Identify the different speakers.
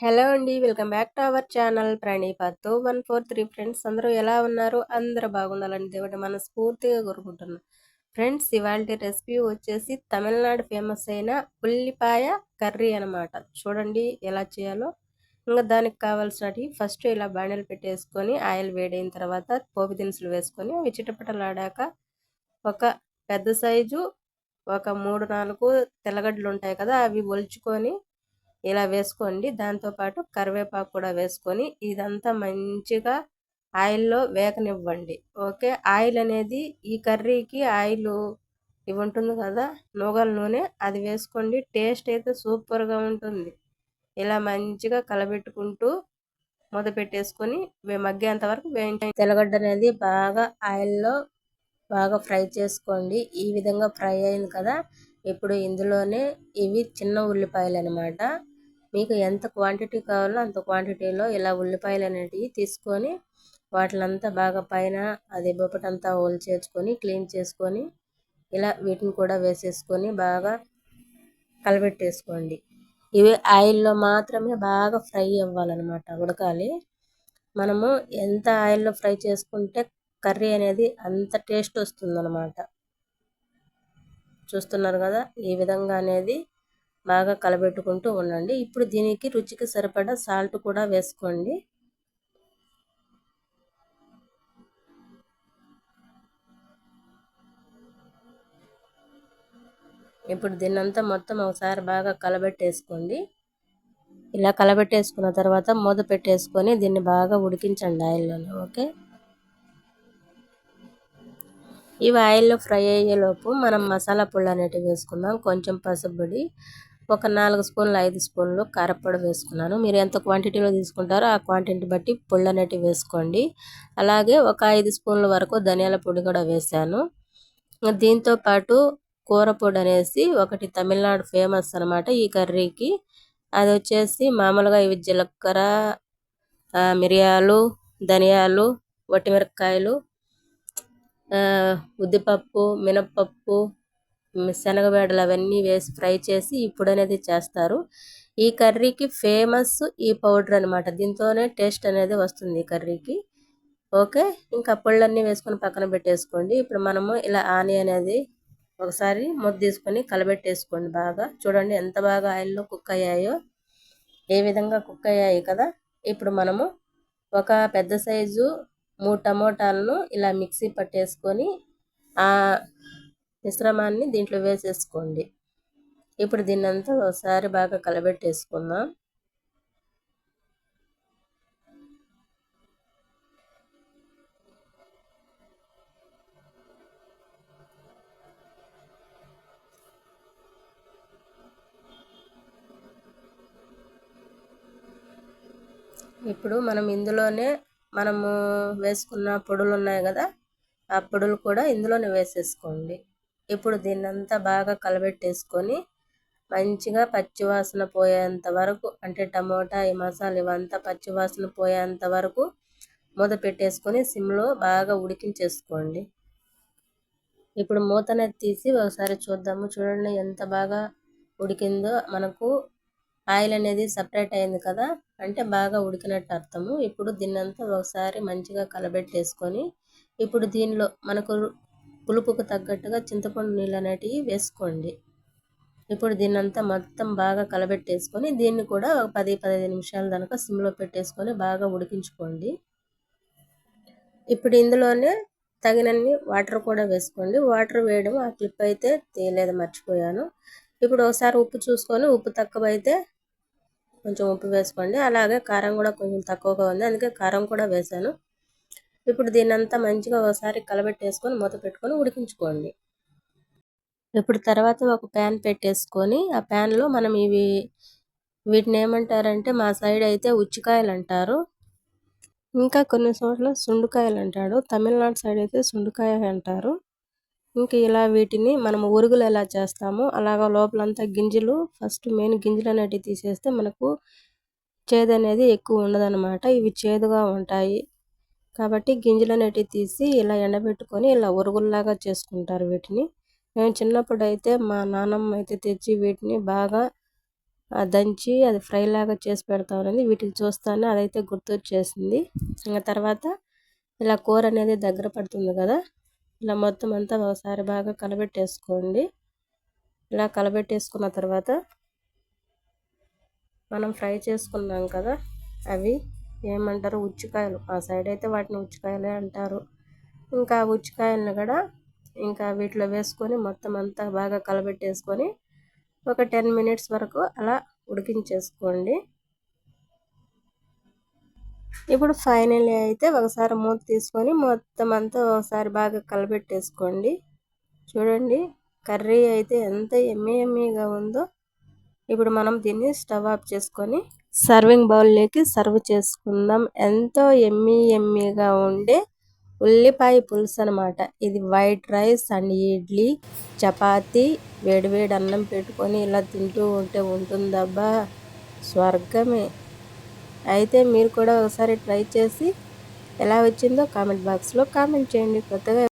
Speaker 1: Hello అండి. Welcome back to our channel ప్రణీపతో 143 friends. అందరూ ఎలా ఉన్నారు? అందరూ బాగుండాలని దేవుడిని మనస్ఫూర్తిగా కోరుకుంటున్నాను. ఫ్రెండ్స్, ఇవాల్టి రెసిపీ వచ్చేసి తమిళనాడు ఫేమస్ అయిన ఉల్లిపాయ కర్రీ అనమాట. చూడండి ఎలా చేయాలో. ఇంకా దానికి కావాల్సినవి ఫస్ట్ ఇలా బాణలు పెట్టేసుకొని ఆయిల్ వేడైన తర్వాత పోపు దినుసులు వేసుకొని అవి చిటపటలాడాక ఒక పెద్ద సైజు ఒక 3-4 తెల్లగడ్డలు ఉంటాయి కదా, అవి ఒలుచుకొని ఇలా వేసుకోండి. దాంతోపాటు కరివేపాకు కూడా వేసుకొని ఇదంతా మంచిగా ఆయిల్లో వేగనివ్వండి. ఓకే, ఆయిల్ అనేది ఈ కర్రీకి ఆయిల్ ఇవి ఉంటుంది కదా, నూగల నూనె, అది వేసుకోండి. టేస్ట్ అయితే సూపర్గా ఉంటుంది. ఇలా మంచిగా కలబెట్టుకుంటూ మూత పెట్టేసుకొని మగ్గేంత వరకు వేయించండి. తెల్లగడ్డ అనేది బాగా ఆయిల్లో బాగా ఫ్రై చేసుకోండి. ఈ విధంగా ఫ్రై అయింది కదా, ఇప్పుడు ఇందులోనే ఇవి చిన్న ఉల్లిపాయలు అనమాట. మీకు ఎంత క్వాంటిటీ కావాలో అంత క్వాంటిటీలో ఇలా ఉల్లిపాయలు అనేటివి తీసుకొని వాటిలంతా బాగా పైన అది బొప్పటంతా చేర్చుకొని క్లీన్ చేసుకొని ఇలా వీటిని కూడా వేసేసుకొని బాగా కలబెట్టేసుకోండి. ఇవి ఆయిల్లో మాత్రమే బాగా ఫ్రై అవ్వాలన్నమాట, ఉడకాలి. మనము ఎంత ఆయిల్లో ఫ్రై చేసుకుంటే కర్రీ అనేది అంత టేస్ట్ వస్తుందన్నమాట. చూస్తున్నారు కదా, ఈ విధంగా అనేది బాగా కలబెట్టుకుంటూ ఉండండి. ఇప్పుడు దీనికి రుచికి సరిపడా సాల్ట్ కూడా వేసుకోండి. ఇప్పుడు దీన్నంతా మొత్తం ఒకసారి బాగా కలబెట్టేసుకోండి. ఇలా కలబెట్టేసుకున్న తర్వాత మూత పెట్టేసుకొని దీన్ని బాగా ఉడికించండి ఆయిల్లోనే. ఓకే, ఇవి ఆయిల్లో ఫ్రై అయ్యేలోపు మనం మసాలా పొడి అనేటివి వేసుకుందాం. కొంచెం పసుపుపొడి, ఒక 4 స్పూన్లు 5 స్పూన్లు కారపొడి వేసుకున్నాను. మీరు ఎంత క్వాంటిటీలో తీసుకుంటారో ఆ క్వాంటిటీ బట్టి పొళ్ళు అనేటివి వేసుకోండి. అలాగే ఒక 5 స్పూన్ల వరకు ధనియాల పొడి కూడా వేసాను. దీంతో పాటు కూర పొడి అనేసి ఒకటి తమిళనాడు ఫేమస్ అనమాట ఈ కర్రీకి. అది వచ్చేసి మామూలుగా ఇవి జీలకర్ర, మిరియాలు, ధనియాలు, వట్టిమిరపకాయలు, ఉద్దిపప్పు, మినప్పప్పు, శనగబేడలు అవన్నీ వేసి ఫ్రై చేసి ఈ పొడి అనేది చేస్తారు. ఈ కర్రీకి ఫేమస్ ఈ పౌడర్ అనమాట. దీంతోనే టేస్ట్ అనేది వస్తుంది ఈ కర్రీకి. ఓకే, ఇంకా పొళ్ళన్నీ వేసుకొని పక్కన పెట్టేసుకోండి. ఇప్పుడు మనము ఇలా ఆనియన్ అనేది ఒకసారి ముద్ద తీసుకొని కలబెట్టేసుకోండి బాగా. చూడండి ఎంత బాగా ఆయిల్లో కుక్ అయ్యాయో. ఏ విధంగా కుక్ అయ్యాయి కదా. ఇప్పుడు మనము ఒక పెద్ద సైజు 3 టమోటాలను ఇలా మిక్సీ పట్టేసుకొని ఆ మిశ్రమాన్ని దీంట్లో వేసేసుకోండి. ఇప్పుడు దీన్నంతా ఒకసారి బాగా కలబెట్టేసుకుందాం. ఇప్పుడు మనం ఇందులోనే మనము వేసుకున్న పొడులు ఉన్నాయి కదా, ఆ పొడులు కూడా ఇందులోనే వేసేసుకోండి. ఇప్పుడు దీన్నంతా బాగా కలబెట్టేసుకొని మంచిగా పచ్చివాసన పోయేంత వరకు, అంటే టమోటా ఈ మసాలా ఇవంతా పచ్చివాసన పోయేంత వరకు మూత పెట్టేసుకొని సిమ్లో బాగా ఉడికించేసుకోండి. ఇప్పుడు మూతనేది తీసి ఒకసారి చూద్దాము. చూడండి ఎంత బాగా ఉడికిందో. మనకు ఆయిల్ అనేది సపరేట్ అయింది కదా, అంటే బాగా ఉడికినట్టు అర్థము. ఇప్పుడు దీన్నంతా ఒకసారి మంచిగా కలబెట్టేసుకొని ఇప్పుడు దీనిలో మనకు పులుపుకు తగ్గట్టుగా చింతపండు నీళ్ళు అనేటివి వేసుకోండి. ఇప్పుడు దీన్నంతా మొత్తం బాగా కలబెట్టేసుకొని దీన్ని కూడా ఒక 10-15 నిమిషాల దాకా సిమ్లో పెట్టేసుకొని బాగా ఉడికించుకోండి. ఇప్పుడు ఇందులోనే తగినన్ని వాటర్ కూడా వేసుకోండి. వాటర్ వేయడం ఆ క్లిప్ అయితే తీయలేదు, మర్చిపోయాను. ఇప్పుడు ఒకసారి ఉప్పు చూసుకొని ఉప్పు తక్కువ అయితే కొంచెం ఉప్పు వేసుకోండి. అలాగే కారం కూడా కొంచెం తక్కువగా ఉంది, అందుకే కారం కూడా వేసాను. ఇప్పుడు దీన్నంతా మంచిగా ఒకసారి కలబెట్టేసుకొని మూత పెట్టుకొని ఉడికించుకోండి. ఇప్పుడు తర్వాత ఒక ప్యాన్ పెట్టేసుకొని ఆ ప్యాన్లో మనం వీటిని ఏమంటారంటే మా సైడ్ అయితే ఉచ్చికాయలు అంటారు, ఇంకా కొన్ని చోట్ల సుండుకాయలు అంటాడు. తమిళనాడు సైడ్ అయితే సుండుకాయ అంటారు. ఇంకా ఇలా వీటిని మనం ఉరుగులు ఎలా చేస్తామో అలాగా లోపలంతా గింజలు, ఫస్ట్ మెయిన్ గింజలు అనేటివి తీసేస్తే మనకు చేదు అనేది ఎక్కువ ఉండదన్నమాట. ఇవి చేదుగా ఉంటాయి కాబట్టి గింజలు అనేటివి తీసి ఇలా ఎండబెట్టుకొని ఇలా ఉరుగుల్లాగా చేసుకుంటారు వీటిని. నేను చిన్నప్పుడు అయితే మా నాన్నమ్మ అయితే తెచ్చి వీటిని బాగా దంచి అది ఫ్రై లాగా చేసి పెడతా ఉన్నది. వీటిని చూస్తానే అదైతే గుర్తొచ్చేసింది. ఇంకా తర్వాత ఇలా కూర అనేది దగ్గర పడుతుంది కదా, ఇలా మొత్తం అంతా ఒకసారి బాగా కలబెట్టేసుకోండి. ఇలా కలబెట్టేసుకున్న తర్వాత మనం ఫ్రై చేసుకున్నాం కదా, అవి ఏమంటారు ఉచ్చికాయలు, ఆ సైడ్ అయితే వాటిని ఉచ్చికాయలే అంటారు. ఇంకా ఉచ్చికాయలను కూడా ఇంకా వీటిలో వేసుకొని మొత్తం అంతా బాగా కలబెట్టేసుకొని ఒక 10 మినిట్స్ వరకు అలా ఉడికించేసుకోండి. ఇప్పుడు ఫైనల్లీ అయితే ఒకసారి మూత తీసుకొని మొత్తం అంతా ఒకసారి బాగా కలబెట్టేసుకోండి. చూడండి కర్రీ అయితే ఎంత ఎమ్మీగా ఉందో. ఇప్పుడు మనం దీన్ని స్టవ్ ఆఫ్ చేసుకొని సర్వింగ్ బౌల్లోకి సర్వ్ చేసుకుందాం. ఎంతో ఎమ్మీగా ఉండే ఉల్లిపాయ పులుసు అనమాట ఇది. White rice and idli, chapati, వేడివేడి అన్నం పెట్టుకొని ఇలా తింటూ ఉంటే ఉంటుందబ్బా స్వర్గమే. అయితే మీరు కూడా ఒకసారి ట్రై చేసి ఎలా వచ్చిందో కామెంట్ బాక్స్లో కామెంట్ చేయండి. కొత్తగా